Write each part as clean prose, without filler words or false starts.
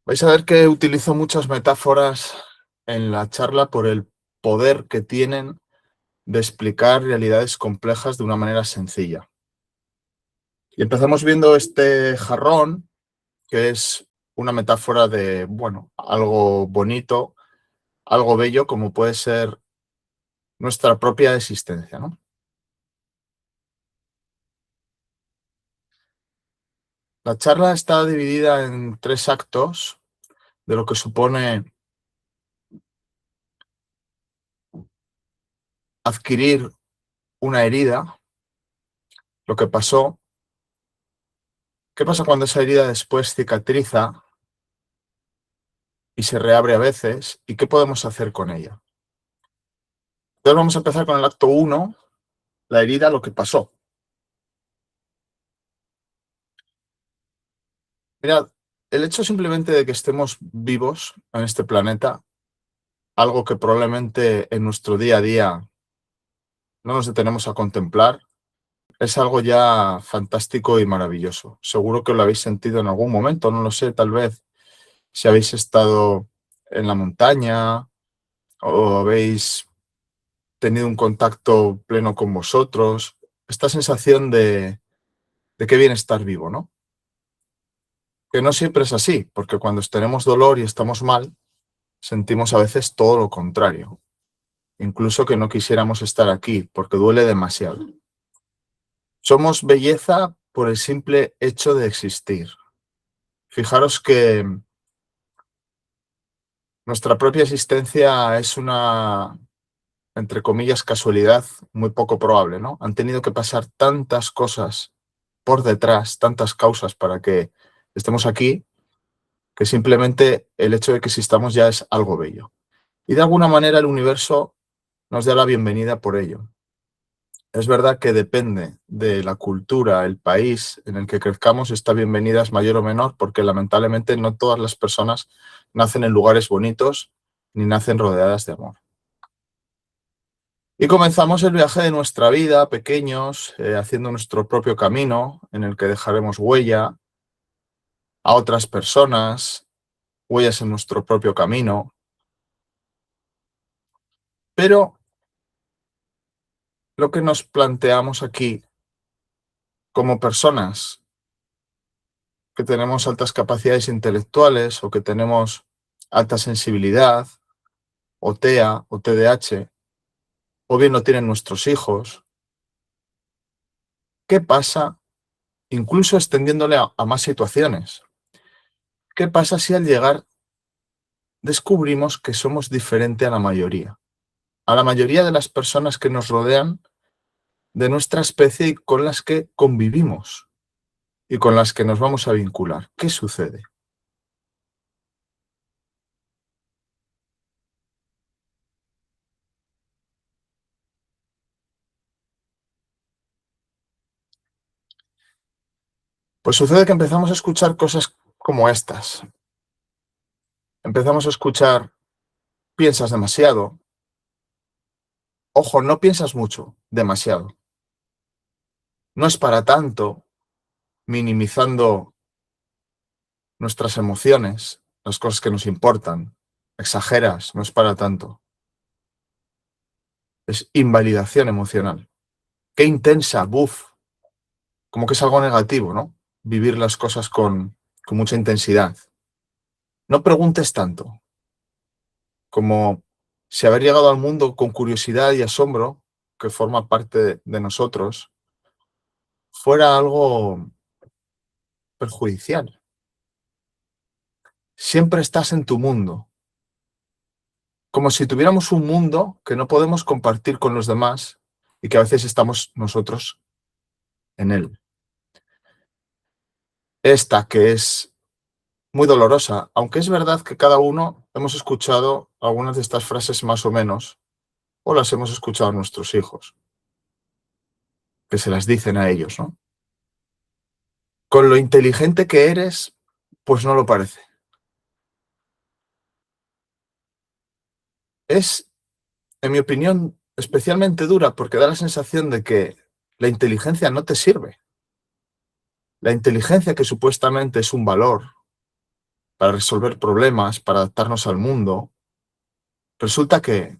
Vais a ver que utilizo muchas metáforas en la charla por el poder que tienen de explicar realidades complejas de una manera sencilla. Y empezamos viendo este jarrón, que es una metáfora de, bueno, algo bonito, algo bello, como puede ser nuestra propia existencia, ¿no? La charla está dividida en 3 actos de lo que supone adquirir una herida, lo que pasó, qué pasa cuando esa herida después cicatriza y se reabre a veces, y qué podemos hacer con ella. Entonces vamos a empezar con el acto 1, la herida, lo que pasó. Mirad, el hecho simplemente de que estemos vivos en este planeta, algo que probablemente en nuestro día a día no nos detenemos a contemplar, es algo ya fantástico y maravilloso. Seguro que lo habéis sentido en algún momento, no lo sé, tal vez si habéis estado en la montaña o habéis tenido un contacto pleno con vosotros, esta sensación de qué bien estar vivo, ¿no? Que no siempre es así, porque cuando tenemos dolor y estamos mal, sentimos a veces todo lo contrario, incluso que no quisiéramos estar aquí, porque duele demasiado. Somos belleza por el simple hecho de existir. Fijaros que nuestra propia existencia es una, entre comillas, casualidad muy poco probable, ¿no? Han tenido que pasar tantas cosas por detrás, tantas causas para que estemos aquí, que simplemente el hecho de que existamos ya es algo bello. Y de alguna manera el universo nos da la bienvenida por ello. Es verdad que depende de la cultura, el país en el que crezcamos, esta bienvenida es mayor o menor, porque lamentablemente no todas las personas nacen en lugares bonitos ni nacen rodeadas de amor. Y comenzamos el viaje de nuestra vida, pequeños, haciendo nuestro propio camino, en el que dejaremos huella a otras personas, huellas en nuestro propio camino. Pero lo que nos planteamos aquí como personas que tenemos altas capacidades intelectuales o que tenemos alta sensibilidad, o TEA o TDAH, o bien lo tienen nuestros hijos, ¿qué pasa? Incluso extendiéndole a más situaciones. ¿Qué pasa si al llegar descubrimos que somos diferente a la mayoría? A la mayoría de las personas que nos rodean de nuestra especie y con las que convivimos y con las que nos vamos a vincular. ¿Qué sucede? Pues sucede que empezamos a escuchar cosas como estas. Empezamos a escuchar, piensas demasiado. Ojo, no piensas mucho, demasiado. No es para tanto, minimizando nuestras emociones, las cosas que nos importan. Exageras, no es para tanto. Es invalidación emocional. Qué intensa, buf. Como que es algo negativo, ¿no? Vivir las cosas con mucha intensidad. No preguntes tanto, como si haber llegado al mundo con curiosidad y asombro, que forma parte de nosotros, fuera algo perjudicial. Siempre estás en tu mundo, como si tuviéramos un mundo que no podemos compartir con los demás y que a veces estamos nosotros en él. Esta que es muy dolorosa, aunque es verdad que cada uno hemos escuchado algunas de estas frases más o menos, o las hemos escuchado a nuestros hijos, que se las dicen a ellos, ¿no? Con lo inteligente que eres, pues no lo parece. Es, en mi opinión, especialmente dura porque da la sensación de que la inteligencia no te sirve. La inteligencia, que supuestamente es un valor para resolver problemas, para adaptarnos al mundo, resulta que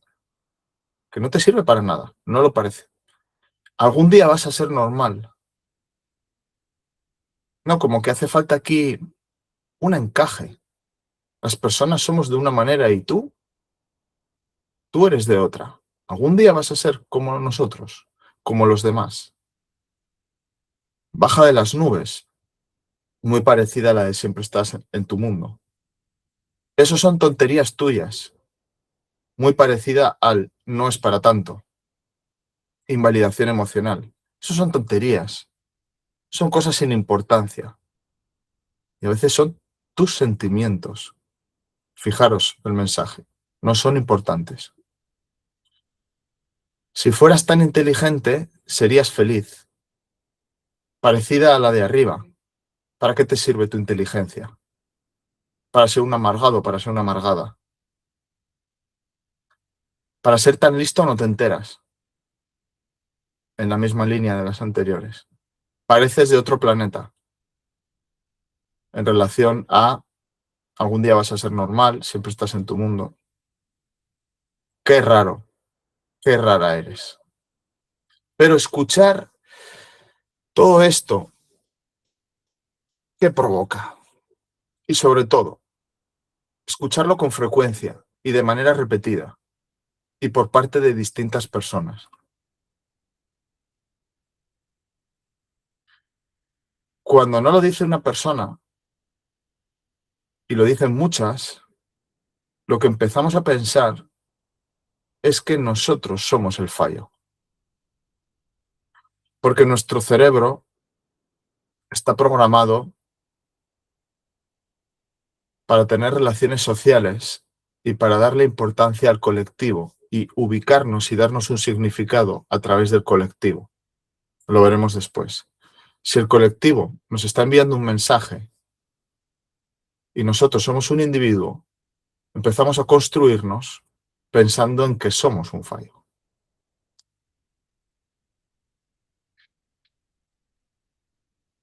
no te sirve para nada, no lo parece. Algún día vas a ser normal. No, como que hace falta aquí un encaje. Las personas somos de una manera y tú eres de otra. Algún día vas a ser como nosotros, como los demás. Baja de las nubes, muy parecida a la de siempre estás en tu mundo. Eso son tonterías tuyas, muy parecida al no es para tanto. Invalidación emocional. Eso son tonterías, son cosas sin importancia. Y a veces son tus sentimientos. Fijaros el mensaje, no son importantes. Si fueras tan inteligente, serías feliz, parecida a la de arriba. ¿Para qué te sirve tu inteligencia? Para ser un amargado, para ser una amargada. Para ser tan listo no te enteras, en la misma línea de las anteriores. Pareces de otro planeta en relación a algún día vas a ser normal, siempre estás en tu mundo. Qué raro, qué rara eres. Pero escuchar todo esto, ¿qué provoca? Y sobre todo, escucharlo con frecuencia y de manera repetida y por parte de distintas personas. Cuando no lo dice una persona y lo dicen muchas, lo que empezamos a pensar es que nosotros somos el fallo. Porque nuestro cerebro está programado para tener relaciones sociales y para darle importancia al colectivo y ubicarnos y darnos un significado a través del colectivo. Lo veremos después. Si el colectivo nos está enviando un mensaje y nosotros somos un individuo, empezamos a construirnos pensando en que somos un fallo.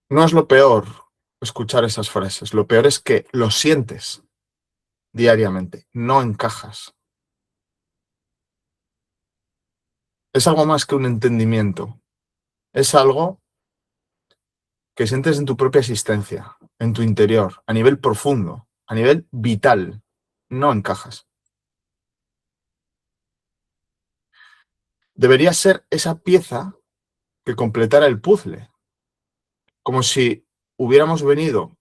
No es lo peor escuchar esas frases, lo peor es que lo sientes diariamente, no encajas. Es algo más que un entendimiento, es algo que sientes en tu propia existencia, en tu interior, a nivel profundo, a nivel vital, no encajas. Debería ser esa pieza que completara el puzzle, como si hubiéramos venido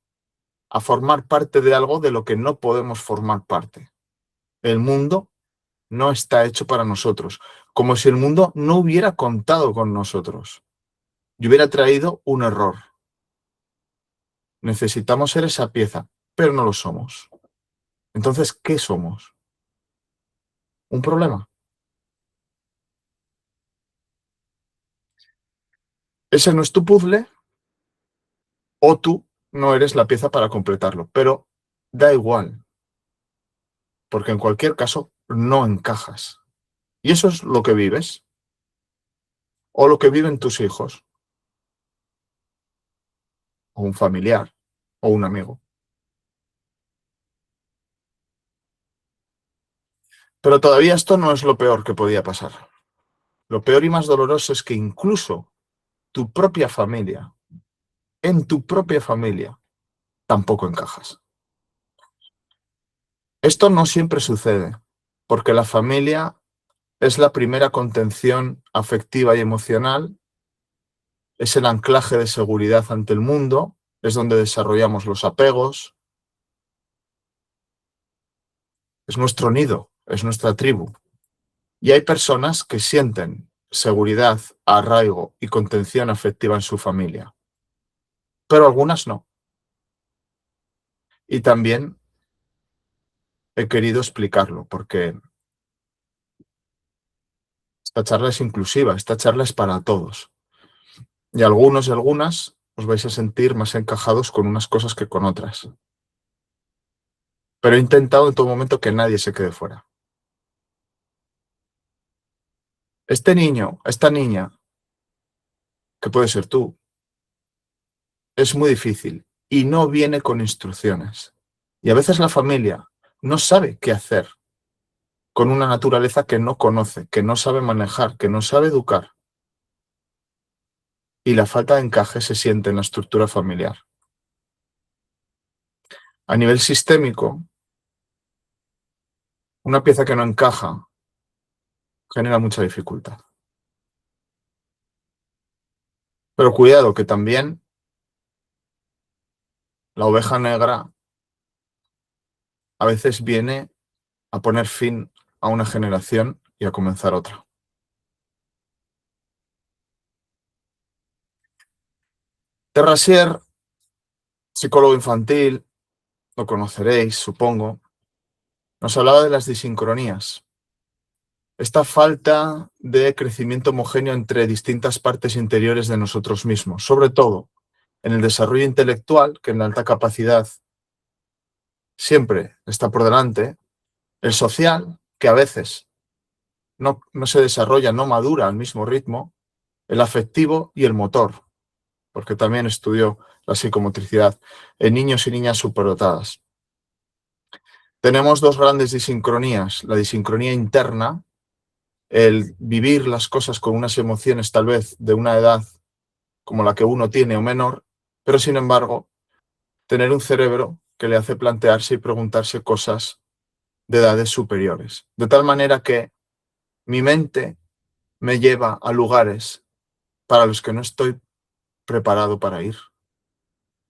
a formar parte de algo de lo que no podemos formar parte. El mundo no está hecho para nosotros, como si el mundo no hubiera contado con nosotros y hubiera traído un error. Necesitamos ser esa pieza, pero no lo somos. Entonces, ¿qué somos? ¿Un problema? Ese no es tu puzzle o tú no eres la pieza para completarlo, pero da igual, porque en cualquier caso no encajas. Y eso es lo que vives o lo que viven tus hijos o un familiar o un amigo. Pero todavía esto no es lo peor que podía pasar. Lo peor y más doloroso es que incluso tu propia familia, en tu propia familia, tampoco encajas. Esto no siempre sucede, porque la familia es la primera contención afectiva y emocional, es el anclaje de seguridad ante el mundo, es donde desarrollamos los apegos, es nuestro nido, es nuestra tribu. Y hay personas que sienten seguridad, arraigo y contención afectiva en su familia, pero algunas no. Y también he querido explicarlo, porque esta charla es inclusiva, esta charla es para todos. Y algunos y algunas os vais a sentir más encajados con unas cosas que con otras. Pero he intentado en todo momento que nadie se quede fuera. Este niño, esta niña, que puede ser tú, es muy difícil y no viene con instrucciones. Y a veces la familia no sabe qué hacer con una naturaleza que no conoce, que no sabe manejar, que no sabe educar. Y la falta de encaje se siente en la estructura familiar. A nivel sistémico, una pieza que no encaja genera mucha dificultad. Pero cuidado, que también la oveja negra a veces viene a poner fin a una generación y a comenzar otra. Terrasier, psicólogo infantil, lo conoceréis, supongo, nos hablaba de las disincronías. Esta falta de crecimiento homogéneo entre distintas partes interiores de nosotros mismos, sobre todo en el desarrollo intelectual, que en la alta capacidad siempre está por delante, el social, que a veces no se desarrolla, no madura al mismo ritmo, el afectivo y el motor, porque también estudió la psicomotricidad en niños y niñas superdotadas. Tenemos dos grandes disincronías, la disincronía interna, el vivir las cosas con unas emociones tal vez de una edad como la que uno tiene o menor, pero sin embargo, tener un cerebro que le hace plantearse y preguntarse cosas de edades superiores. De tal manera que mi mente me lleva a lugares para los que no estoy preparado para ir.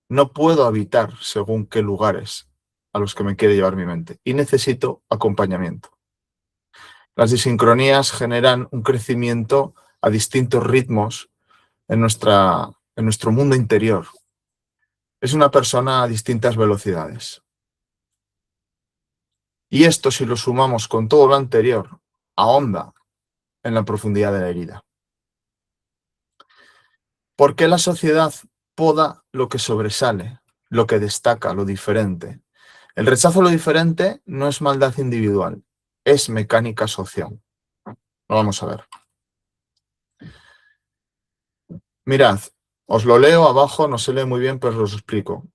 No puedo habitar según qué lugares a los que me quiere llevar mi mente y necesito acompañamiento. Las disincronías generan un crecimiento a distintos ritmos en nuestro mundo interior. Es una persona a distintas velocidades. Y esto, si lo sumamos con todo lo anterior, ahonda en la profundidad de la herida. ¿Por qué la sociedad poda lo que sobresale, lo que destaca, lo diferente? El rechazo a lo diferente no es maldad individual, es mecánica social. Lo vamos a ver. Mirad, os lo leo abajo, no se lee muy bien, pero os lo explico.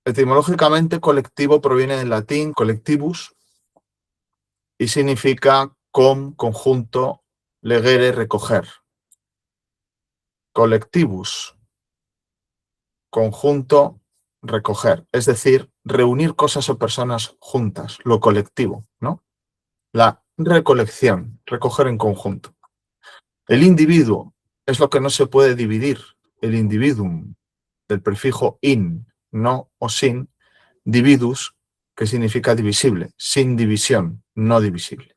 Etimológicamente, colectivo proviene del latín collectivus y significa conjunto, legere, recoger. Collectivus, conjunto, recoger. Es decir, reunir cosas o personas juntas, lo colectivo, ¿no? La recolección, recoger en conjunto. El individuo es lo que no se puede dividir. El individuum, del prefijo in, no o sin, dividus, que significa divisible, sin división, no divisible.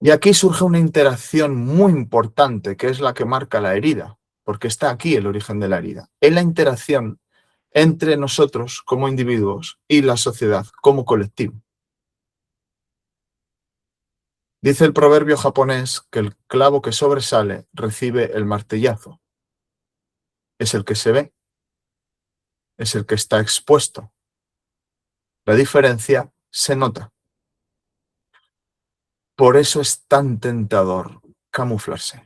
Y aquí surge una interacción muy importante, que es la que marca la herida, porque está aquí el origen de la herida. Es la interacción entre nosotros como individuos y la sociedad como colectivo. Dice el proverbio japonés que el clavo que sobresale recibe el martillazo. Es el que se ve, es el que está expuesto. La diferencia se nota. Por eso es tan tentador camuflarse.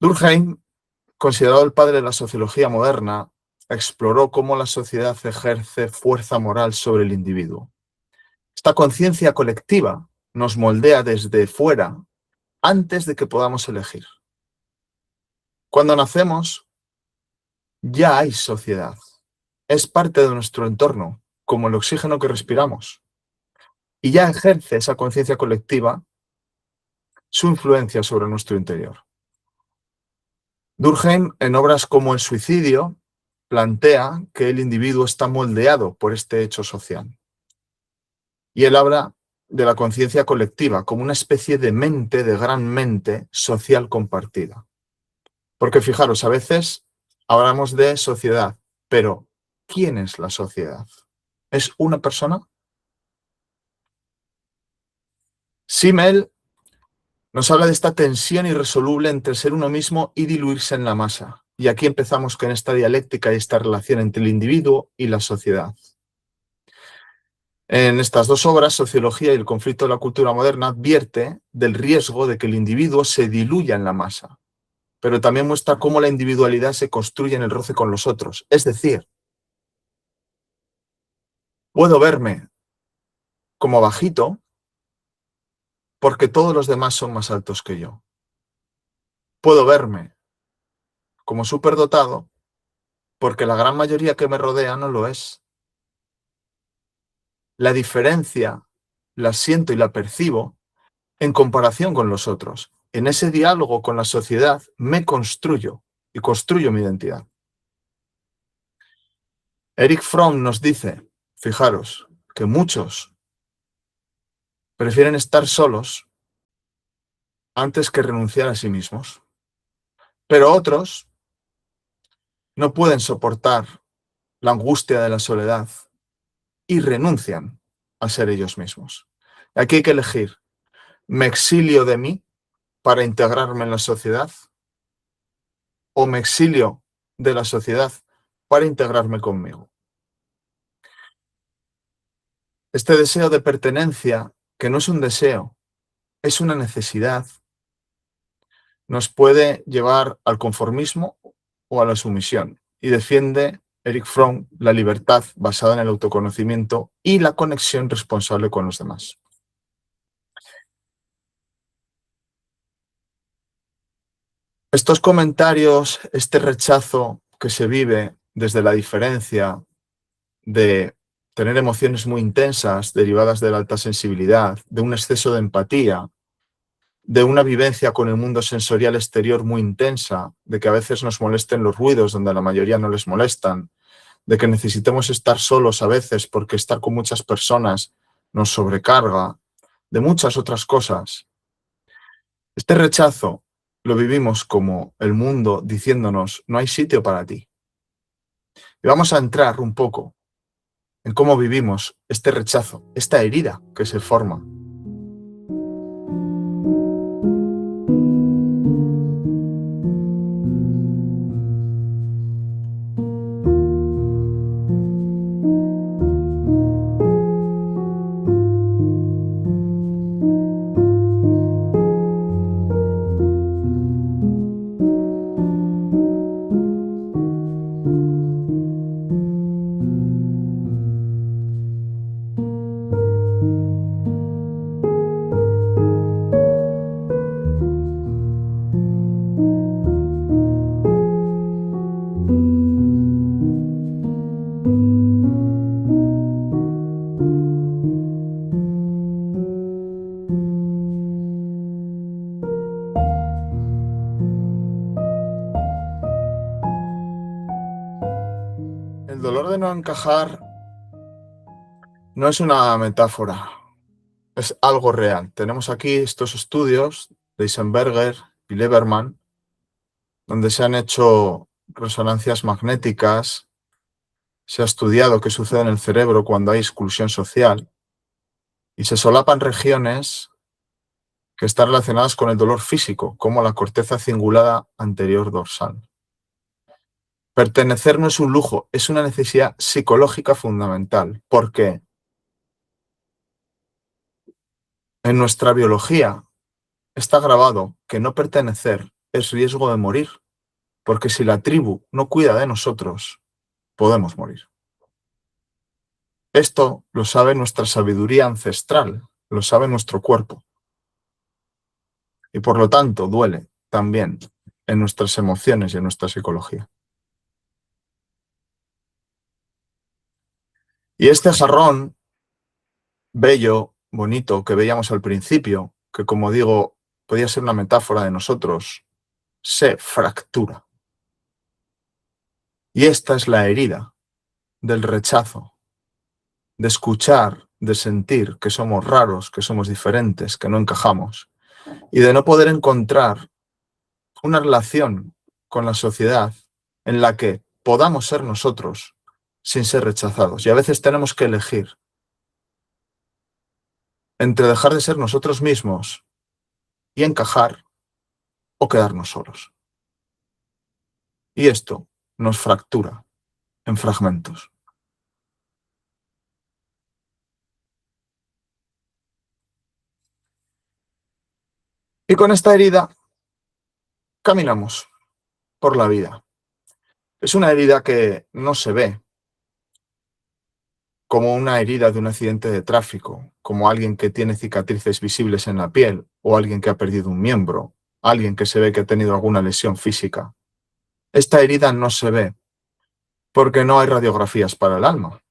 Durkheim, considerado el padre de la sociología moderna, exploró cómo la sociedad ejerce fuerza moral sobre el individuo. Esta conciencia colectiva nos moldea desde fuera antes de que podamos elegir. Cuando nacemos, ya hay sociedad. Es parte de nuestro entorno, como el oxígeno que respiramos. Y ya ejerce esa conciencia colectiva su influencia sobre nuestro interior. Durkheim, en obras como El suicidio, plantea que el individuo está moldeado por este hecho social. Y él habla de la conciencia colectiva como una especie de mente, de gran mente social compartida. Porque fijaros, a veces hablamos de sociedad, pero ¿quién es la sociedad? ¿Es una persona? Simmel Nos habla de esta tensión irresoluble entre ser uno mismo y diluirse en la masa. Y aquí empezamos con esta dialéctica y esta relación entre el individuo y la sociedad. En estas dos obras, Sociología y el conflicto de la cultura moderna, advierte del riesgo de que el individuo se diluya en la masa, pero también muestra cómo la individualidad se construye en el roce con los otros. Es decir, puedo verme como bajito porque todos los demás son más altos que yo. Puedo verme como superdotado porque la gran mayoría que me rodea no lo es. La diferencia la siento y la percibo en comparación con los otros. En ese diálogo con la sociedad me construyo y construyo mi identidad. Erich Fromm nos dice, fijaros, que muchos prefieren estar solos antes que renunciar a sí mismos, pero otros no pueden soportar la angustia de la soledad y renuncian a ser ellos mismos. Aquí hay que elegir, ¿me exilio de mí para integrarme en la sociedad o me exilio de la sociedad para integrarme conmigo? Este deseo de pertenencia, que no es un deseo, es una necesidad, nos puede llevar al conformismo o a la sumisión. Y defiende Erich Fromm la libertad basada en el autoconocimiento y la conexión responsable con los demás. Estos comentarios, este rechazo que se vive desde la diferencia de tener emociones muy intensas derivadas de la alta sensibilidad, de un exceso de empatía, de una vivencia con el mundo sensorial exterior muy intensa, de que a veces nos molesten los ruidos donde a la mayoría no les molestan, de que necesitemos estar solos a veces porque estar con muchas personas nos sobrecarga, de muchas otras cosas. Este rechazo lo vivimos como el mundo diciéndonos no hay sitio para ti. Y vamos a entrar un poco en cómo vivimos este rechazo, esta herida que se forma. El dolor de no encajar no es una metáfora, es algo real. Tenemos aquí estos estudios de Eisenberger y Lieberman, donde se han hecho resonancias magnéticas, se ha estudiado qué sucede en el cerebro cuando hay exclusión social y se solapan regiones que están relacionadas con el dolor físico, como la corteza cingulada anterior dorsal. Pertenecer no es un lujo, es una necesidad psicológica fundamental, porque en nuestra biología está grabado que no pertenecer es riesgo de morir, porque si la tribu no cuida de nosotros, podemos morir. Esto lo sabe nuestra sabiduría ancestral, lo sabe nuestro cuerpo. Y por lo tanto duele también en nuestras emociones y en nuestra psicología. Y este jarrón bello, bonito, que veíamos al principio, que como digo, podía ser una metáfora de nosotros, se fractura. Y esta es la herida del rechazo, de escuchar, de sentir que somos raros, que somos diferentes, que no encajamos, y de no poder encontrar una relación con la sociedad en la que podamos ser nosotros sin ser rechazados. Y a veces tenemos que elegir entre dejar de ser nosotros mismos y encajar o quedarnos solos. Y esto nos fractura en fragmentos. Y con esta herida caminamos por la vida. Es una herida que no se ve como una herida de un accidente de tráfico, como alguien que tiene cicatrices visibles en la piel o alguien que ha perdido un miembro, alguien que se ve que ha tenido alguna lesión física. Esta herida no se ve porque no hay radiografías para el alma,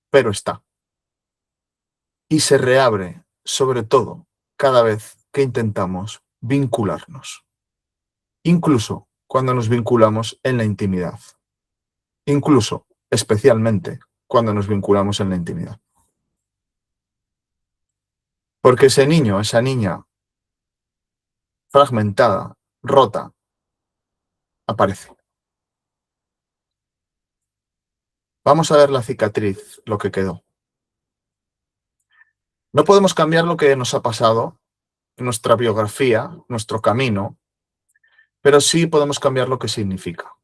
pero está. Y se reabre, sobre todo, cada vez que intentamos vincularnos, incluso cuando nos vinculamos en la intimidad, incluso, especialmente, cuando nos vinculamos en la intimidad. Porque ese niño, esa niña fragmentada, rota, aparece. Vamos a ver la cicatriz, lo que quedó. No podemos cambiar lo que nos ha pasado, nuestra biografía, nuestro camino, pero sí podemos cambiar lo que significa.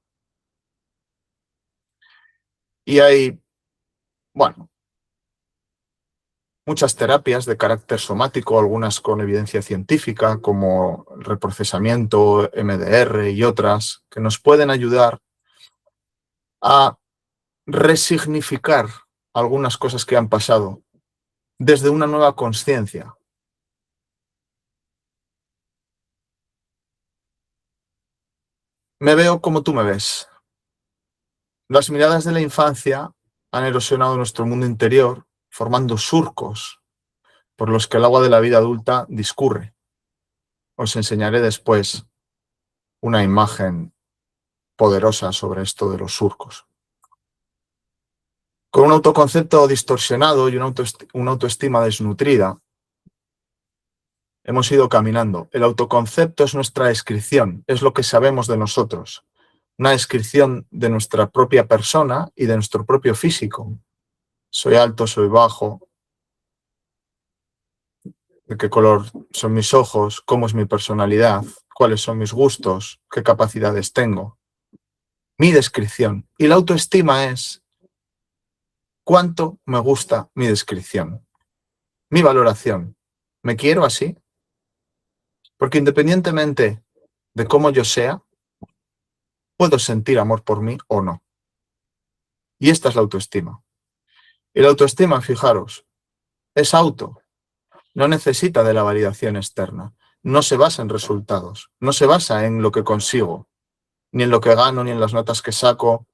Y hay, bueno, muchas terapias de carácter somático, algunas con evidencia científica, como el reprocesamiento, MDR y otras, que nos pueden ayudar a resignificar algunas cosas que han pasado desde una nueva conciencia. Me veo como tú me ves. Las miradas de la infancia han erosionado nuestro mundo interior, formando surcos por los que el agua de la vida adulta discurre. Os enseñaré después una imagen poderosa sobre esto de los surcos. Con un autoconcepto distorsionado y una autoestima desnutrida, hemos ido caminando. El autoconcepto es nuestra descripción, es lo que sabemos de nosotros, una descripción de nuestra propia persona y de nuestro propio físico. Soy alto, soy bajo, de qué color son mis ojos, cómo es mi personalidad, cuáles son mis gustos, qué capacidades tengo. Mi descripción. Y la autoestima es cuánto me gusta mi descripción, mi valoración. ¿Me quiero así? Porque independientemente de cómo yo sea, puedo sentir amor por mí o no. Y esta es la autoestima. Y la autoestima, fijaros, es auto, no necesita de la validación externa, no se basa en resultados, no se basa en lo que consigo, ni en lo que gano, ni en las notas que saco,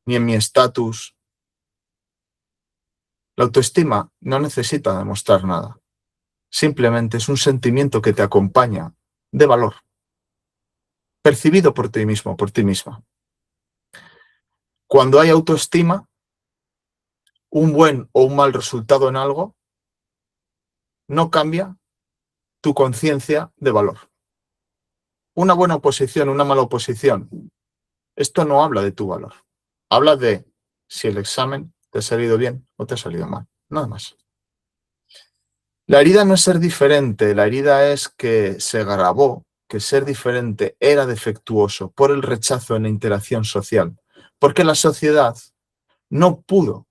ni en mi estatus. La autoestima no necesita demostrar nada, simplemente es un sentimiento que te acompaña de valor, percibido por ti mismo, por ti misma. Cuando hay autoestima, un buen o un mal resultado en algo no cambia tu conciencia de valor. Una buena oposición, una mala oposición, esto no habla de tu valor. Habla de si el examen te ha salido bien o te ha salido mal, nada más. La herida no es ser diferente, la herida es que se grabó que ser diferente era defectuoso por el rechazo en la interacción social, porque la sociedad no pudo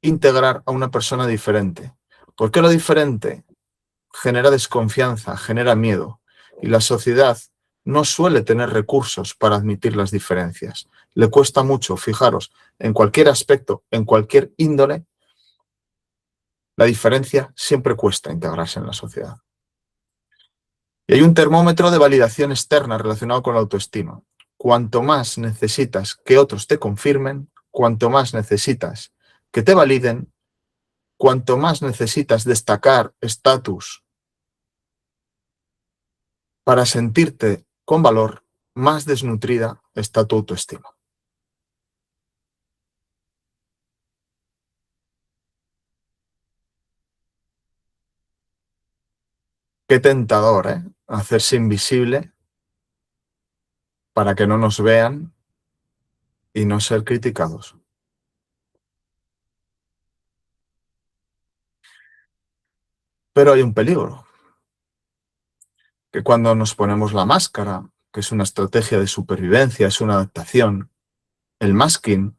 integrar a una persona diferente, porque lo diferente genera desconfianza, genera miedo, y la sociedad no suele tener recursos para admitir las diferencias. Le cuesta mucho, fijaros, en cualquier aspecto, en cualquier índole, la diferencia siempre cuesta integrarse en la sociedad. Y hay un termómetro de validación externa relacionado con la autoestima. Cuanto más necesitas que otros te confirmen, cuanto más necesitas que te validen, cuanto más necesitas destacar estatus para sentirte con valor, más desnutrida está tu autoestima. Qué tentador, ¿eh? Hacerse invisible para que no nos vean y no ser criticados. Pero hay un peligro. que cuando nos ponemos la máscara, que es una estrategia de supervivencia, es una adaptación, el masking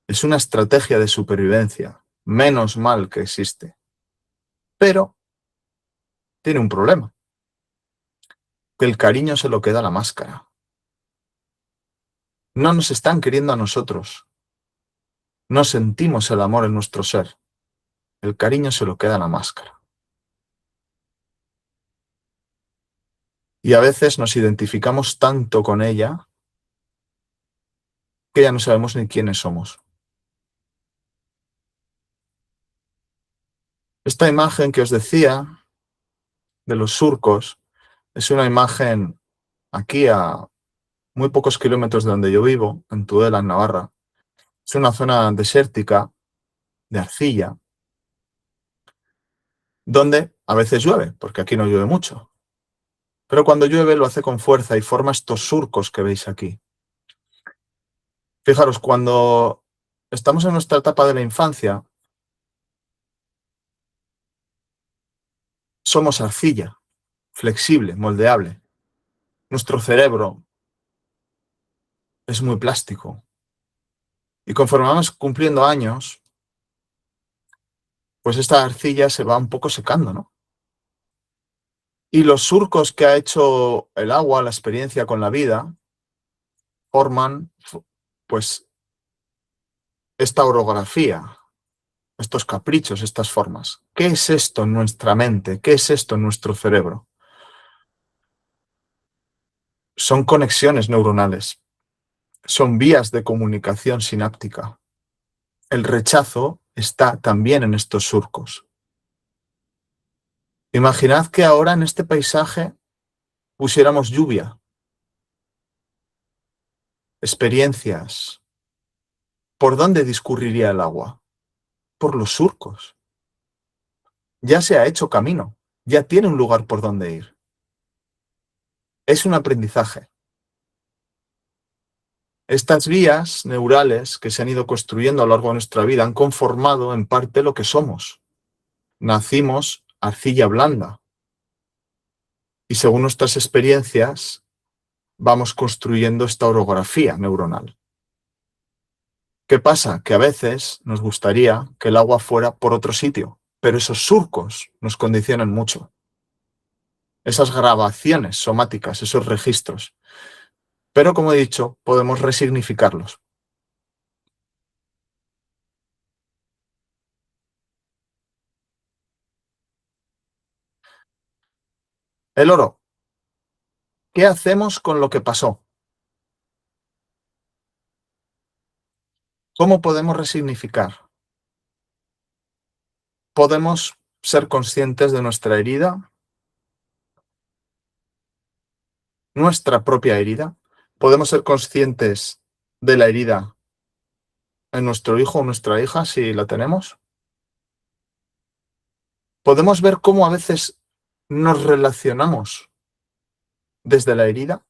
es una estrategia de supervivencia, menos mal que existe, pero tiene un problema, que el cariño se lo queda la máscara. No nos están queriendo a nosotros, no sentimos el amor en nuestro ser, el cariño se lo queda la máscara. Y a veces nos identificamos tanto con ella que ya no sabemos ni quiénes somos. Esta imagen que os decía de los surcos es una imagen aquí a muy pocos kilómetros de donde yo vivo, en Tudela, en Navarra. Es una zona desértica de arcilla, donde a veces llueve, porque aquí no llueve mucho. Pero cuando llueve lo hace con fuerza y forma estos surcos que veis aquí. Fijaros, cuando estamos en nuestra etapa de la infancia, somos arcilla, flexible, moldeable. Nuestro cerebro es muy plástico. Y conforme vamos cumpliendo años, pues esta arcilla se va un poco secando, ¿no? Y los surcos que ha hecho el agua, la experiencia con la vida, forman, pues, esta orografía, estos caprichos, estas formas. ¿Qué es esto en nuestra mente? ¿Qué es esto en nuestro cerebro? Son conexiones neuronales, son vías de comunicación sináptica. El rechazo está también en estos surcos. Imaginad que ahora en este paisaje pusiéramos lluvia, experiencias. ¿Por dónde discurriría el agua? Por los surcos. Ya se ha hecho camino, ya tiene un lugar por donde ir. Es un aprendizaje. Estas vías neurales que se han ido construyendo a lo largo de nuestra vida han conformado en parte lo que somos. Nacimos arcilla blanda y según nuestras experiencias vamos construyendo esta orografía neuronal. ¿Qué pasa? Que a veces nos gustaría que el agua fuera por otro sitio, pero esos surcos nos condicionan mucho. Esas grabaciones somáticas, esos registros. Pero como he dicho, podemos resignificarlos. El oro. ¿Qué hacemos con lo que pasó? ¿Cómo podemos resignificar? ¿Podemos ser conscientes de nuestra herida? ¿Nuestra propia herida? ¿Podemos ser conscientes de la herida en nuestro hijo o nuestra hija si la tenemos? ¿Podemos ver cómo a veces nos relacionamos desde la herida?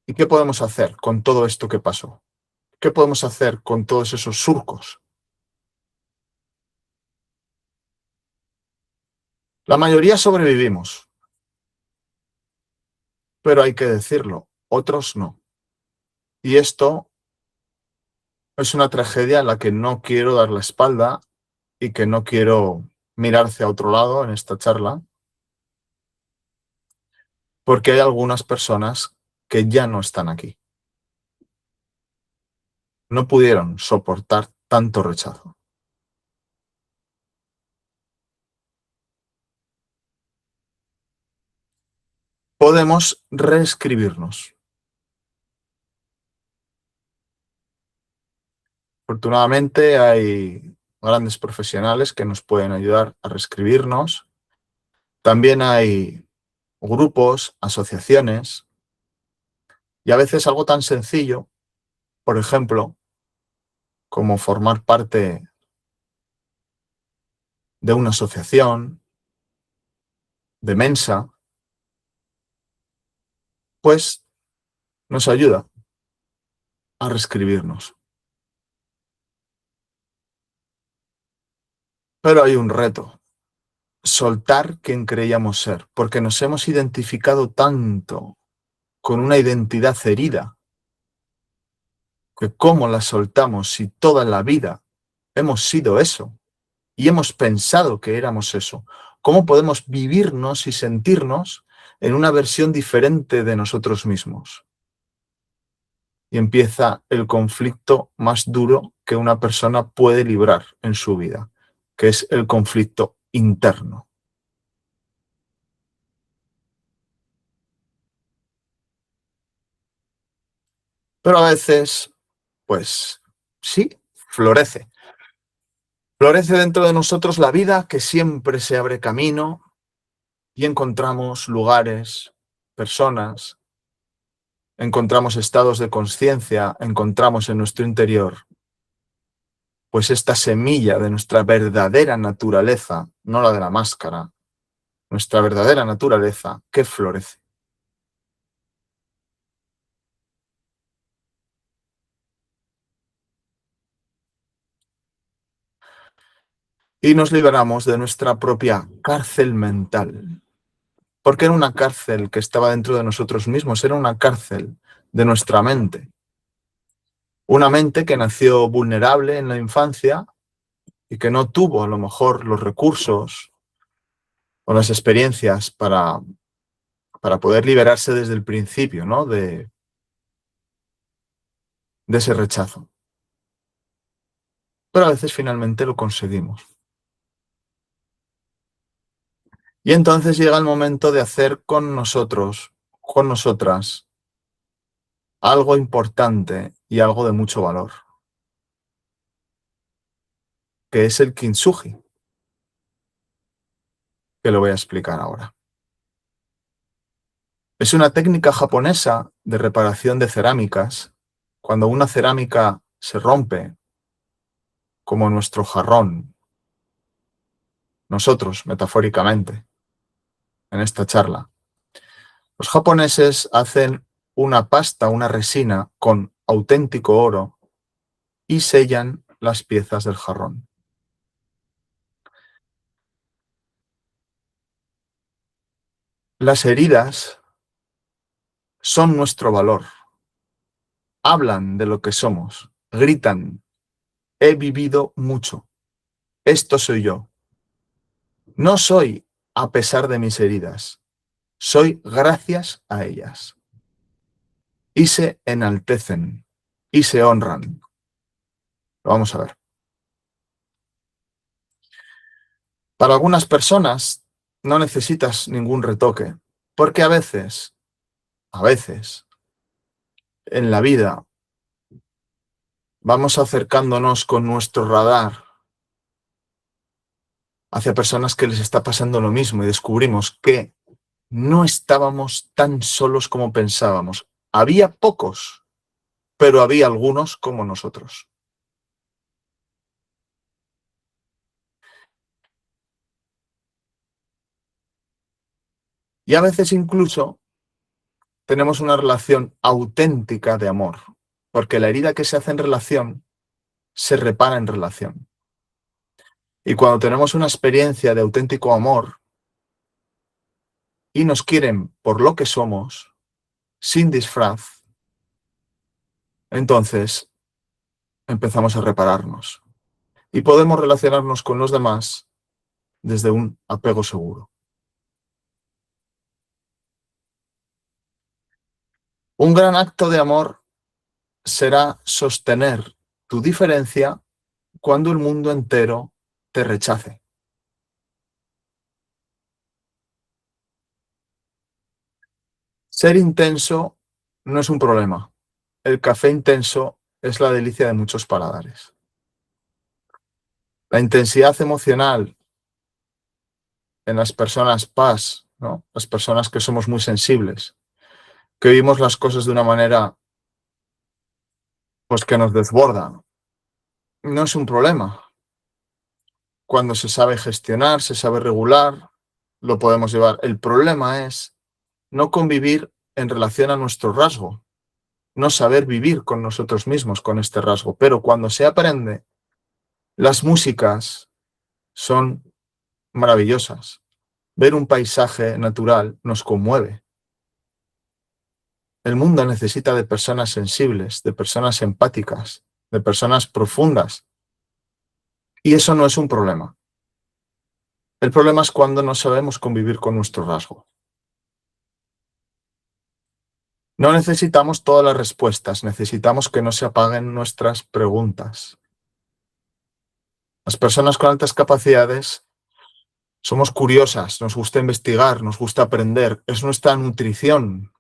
¿Y qué podemos hacer con todo esto que pasó? ¿Qué podemos hacer con todos esos surcos? La mayoría sobrevivimos, pero hay que decirlo, otros no. Y esto es una tragedia a la que no quiero dar la espalda y que no quiero mirar hacia otro lado en esta charla, porque hay algunas personas que ya no están aquí. No pudieron soportar tanto rechazo. Podemos reescribirnos. Afortunadamente hay grandes profesionales que nos pueden ayudar a reescribirnos. También hay grupos, asociaciones y a veces algo tan sencillo, por ejemplo, como formar parte de una asociación, de Mensa, pues nos ayuda a reescribirnos. Pero hay un reto. soltar quien creíamos ser, porque nos hemos identificado tanto con una identidad herida, que cómo la soltamos si toda la vida hemos sido eso y hemos pensado que éramos eso. ¿Cómo podemos vivirnos y sentirnos en una versión diferente de nosotros mismos? Y empieza el conflicto más duro que una persona puede librar en su vida, que es el conflicto interno. Pero a veces, pues sí, florece. Florece dentro de nosotros la vida, que siempre se abre camino y encontramos lugares, personas, encontramos estados de conciencia, encontramos en nuestro interior, pues esta semilla de nuestra verdadera naturaleza, no la de la máscara, nuestra verdadera naturaleza que florece. Y nos liberamos de nuestra propia cárcel mental. Porque era una cárcel que estaba dentro de nosotros mismos, era una cárcel de nuestra mente. Una mente que nació vulnerable en la infancia y que no tuvo a lo mejor los recursos o las experiencias para poder liberarse desde el principio, ¿no? de ese rechazo. Pero a veces finalmente lo conseguimos. Y entonces llega el momento de hacer con nosotros, con nosotras, algo importante y algo de mucho valor, que es el kintsugi, que lo voy a explicar ahora. Es una técnica japonesa de reparación de cerámicas. Cuando una cerámica se rompe, como nuestro jarrón, nosotros, metafóricamente, en esta charla, los japoneses hacen una pasta, una resina con auténtico oro y sellan las piezas del jarrón. Las heridas son nuestro valor, hablan de lo que somos, gritan, he vivido mucho, esto soy yo. No soy a pesar de mis heridas, soy gracias a ellas. Y se enaltecen y se honran. Lo vamos a ver. Para algunas personas no necesitas ningún retoque, porque a veces, en la vida vamos acercándonos con nuestro radar hacia personas que les está pasando lo mismo y descubrimos que no estábamos tan solos como pensábamos. Había pocos, pero había algunos como nosotros. Y a veces incluso tenemos una relación auténtica de amor, porque la herida que se hace en relación se repara en relación. Y cuando tenemos una experiencia de auténtico amor y nos quieren por lo que somos, sin disfraz, entonces empezamos a repararnos y podemos relacionarnos con los demás desde un apego seguro. Un gran acto de amor será sostener tu diferencia cuando el mundo entero te rechace. Ser intenso no es un problema. El café intenso es la delicia de muchos paladares. La intensidad emocional en las personas paz, ¿no? Las personas que somos muy sensibles, que vivimos las cosas de una manera pues que nos desborda, no es un problema. Cuando se sabe gestionar, se sabe regular, lo podemos llevar. El problema es no convivir en relación a nuestro rasgo, no saber vivir con nosotros mismos con este rasgo. Pero cuando se aprende, las músicas son maravillosas. Ver un paisaje natural nos conmueve. El mundo necesita de personas sensibles, de personas empáticas, de personas profundas. Y eso no es un problema. El problema es cuando no sabemos convivir con nuestro rasgo. No necesitamos todas las respuestas, necesitamos que no se apaguen nuestras preguntas. Las personas con altas capacidades somos curiosas, nos gusta investigar, nos gusta aprender, es nuestra nutrición.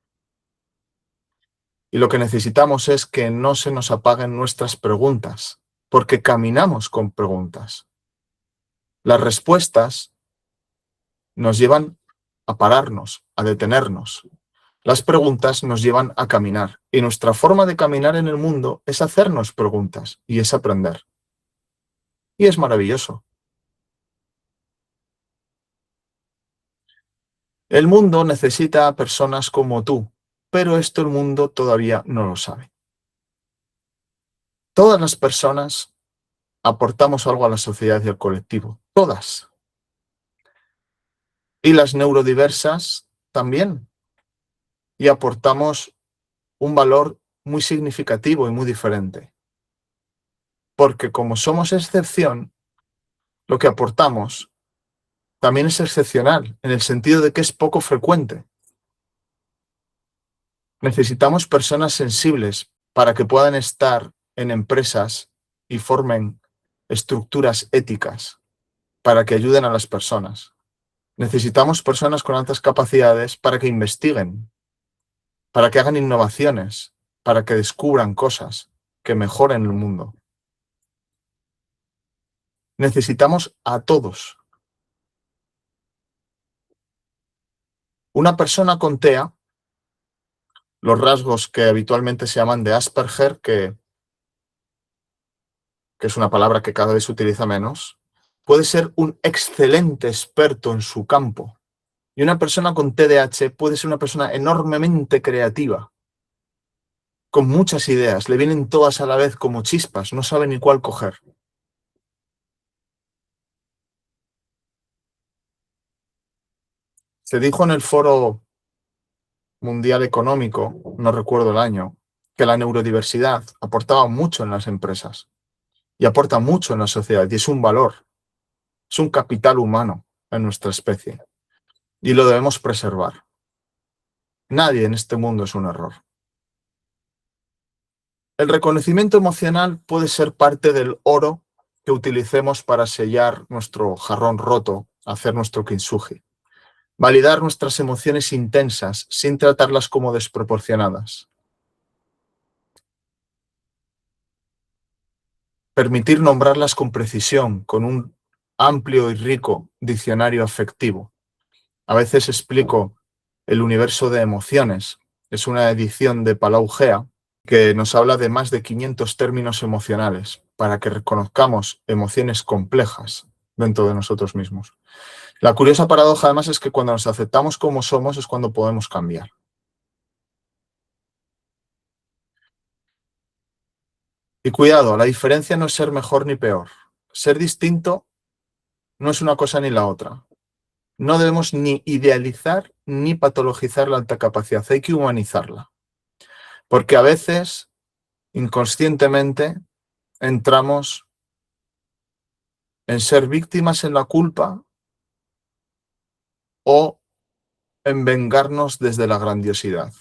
Y lo que necesitamos es que no se nos apaguen nuestras preguntas, porque caminamos con preguntas. Las respuestas nos llevan a pararnos, a detenernos. Las preguntas nos llevan a caminar. Y nuestra forma de caminar en el mundo es hacernos preguntas y es aprender. Y es maravilloso. El mundo necesita a personas como tú, pero esto el mundo todavía no lo sabe. Todas las personas aportamos algo a la sociedad y al colectivo. Todas. Y las neurodiversas también. Y aportamos un valor muy significativo y muy diferente. Porque como somos excepción, lo que aportamos también es excepcional, en el sentido de que es poco frecuente. Necesitamos personas sensibles para que puedan estar en empresas y formen estructuras éticas para que ayuden a las personas. Necesitamos personas con altas capacidades para que investiguen, para que hagan innovaciones, para que descubran cosas que mejoren el mundo. Necesitamos a todos. Una persona con TEA, los rasgos que habitualmente se llaman de Asperger, que es una palabra que cada vez se utiliza menos, puede ser un excelente experto en su campo. Y una persona con TDAH puede ser una persona enormemente creativa, con muchas ideas, le vienen todas a la vez como chispas, no sabe ni cuál coger. Se dijo en el Foro Mundial Económico, no recuerdo el año, que la neurodiversidad aportaba mucho en las empresas y aporta mucho en la sociedad y es un valor, es un capital humano en nuestra especie y lo debemos preservar. Nadie en este mundo es un error. El reconocimiento emocional puede ser parte del oro que utilicemos para sellar nuestro jarrón roto, hacer nuestro kintsugi. Validar nuestras emociones intensas sin tratarlas como desproporcionadas. Permitir nombrarlas con precisión, con un amplio y rico diccionario afectivo. A veces explico El universo de emociones. Es una edición de Palau Gea que nos habla de más de 500 términos emocionales para que reconozcamos emociones complejas dentro de nosotros mismos. La curiosa paradoja además es que cuando nos aceptamos como somos es cuando podemos cambiar. Y cuidado, la diferencia no es ser mejor ni peor. Ser distinto no es una cosa ni la otra. No debemos ni idealizar ni patologizar la alta capacidad, hay que humanizarla. Porque a veces, inconscientemente, entramos en ser víctimas en la culpa o en vengarnos desde la grandiosidad.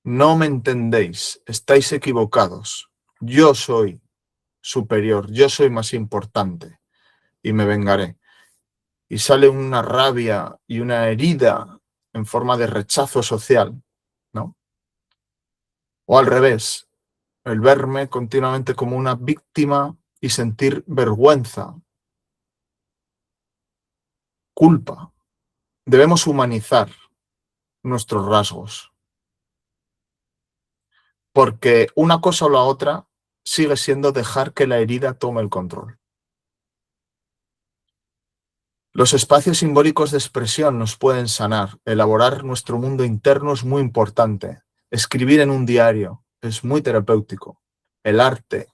No me entendéis, estáis equivocados. Yo soy superior, yo soy más importante y me vengaré. Y sale una rabia y una herida en forma de rechazo social, ¿no? O al revés, el verme continuamente como una víctima y sentir vergüenza, culpa. Debemos humanizar nuestros rasgos, porque una cosa o la otra sigue siendo dejar que la herida tome el control. Los espacios simbólicos de expresión nos pueden sanar. Elaborar nuestro mundo interno es muy importante. Escribir en un diario es muy terapéutico. El arte,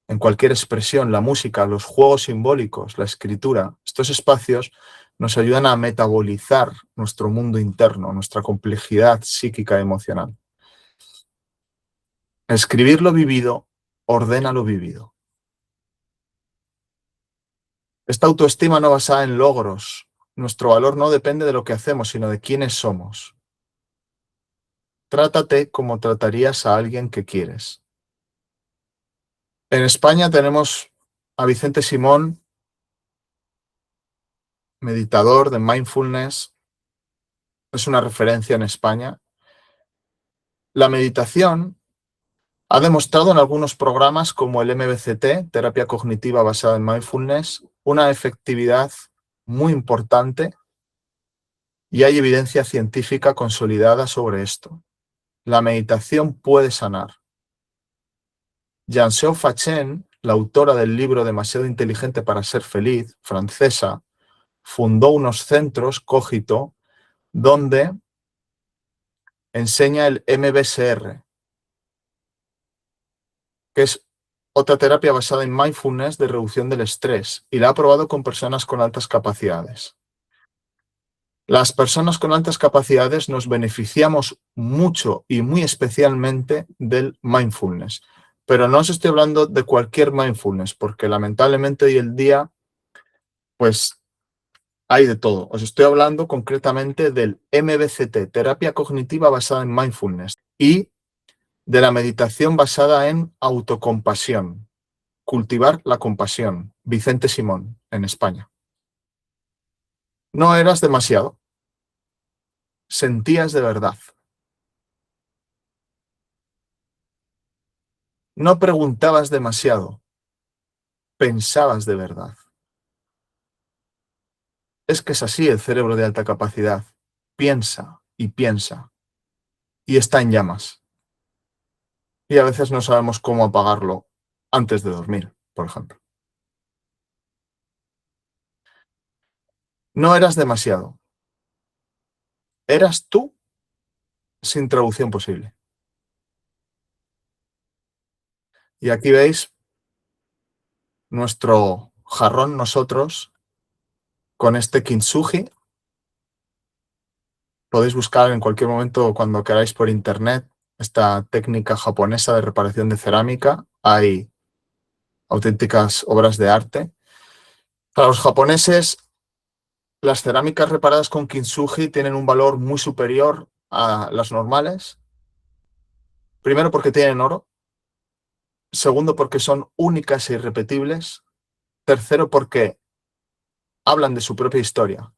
en cualquier expresión, la música, los juegos simbólicos, la escritura, estos espacios nos ayudan a metabolizar nuestro mundo interno, nuestra complejidad psíquica y emocional. Escribir lo vivido ordena lo vivido. Esta autoestima no basada en logros. Nuestro valor no depende de lo que hacemos, sino de quiénes somos. Trátate como tratarías a alguien que quieres. En España tenemos a Vicente Simón, meditador de mindfulness. Es una referencia en España. La meditación ha demostrado en algunos programas como el MBCT, terapia cognitiva basada en mindfulness, una efectividad muy importante y hay evidencia científica consolidada sobre esto. La meditación puede sanar. Jean-Xiao Fachen, la autora del libro Demasiado inteligente para ser feliz, francesa, fundó unos centros, Cogito, donde enseña el MBSR, que es otra terapia basada en mindfulness de reducción del estrés, y la ha probado con personas con altas capacidades. Las personas con altas capacidades nos beneficiamos mucho y muy especialmente del mindfulness. Pero no os estoy hablando de cualquier mindfulness, porque lamentablemente hoy en día, pues hay de todo. Os estoy hablando concretamente del MBCT, terapia cognitiva basada en mindfulness, y de la meditación basada en autocompasión, cultivar la compasión, Vicente Simón, en España. No eras demasiado, sentías de verdad. No preguntabas demasiado, pensabas de verdad. Es que es así el cerebro de alta capacidad. Piensa y piensa. Y está en llamas. Y a veces no sabemos cómo apagarlo antes de dormir, por ejemplo. No eras demasiado. Eras tú sin traducción posible. Y aquí veis nuestro jarrón nosotros con este kintsugi. Podéis buscar en cualquier momento cuando queráis por internet esta técnica japonesa de reparación de cerámica. Hay auténticas obras de arte. Para los japoneses, las cerámicas reparadas con kintsugi tienen un valor muy superior a las normales. Primero porque tienen oro. Segundo porque son únicas e irrepetibles. Tercero porque hablan de su propia historia.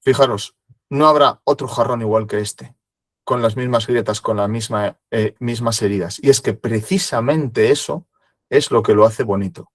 Fijaros, no habrá otro jarrón igual que este, con las mismas grietas, con las mismas heridas. Y es que precisamente eso es lo que lo hace bonito.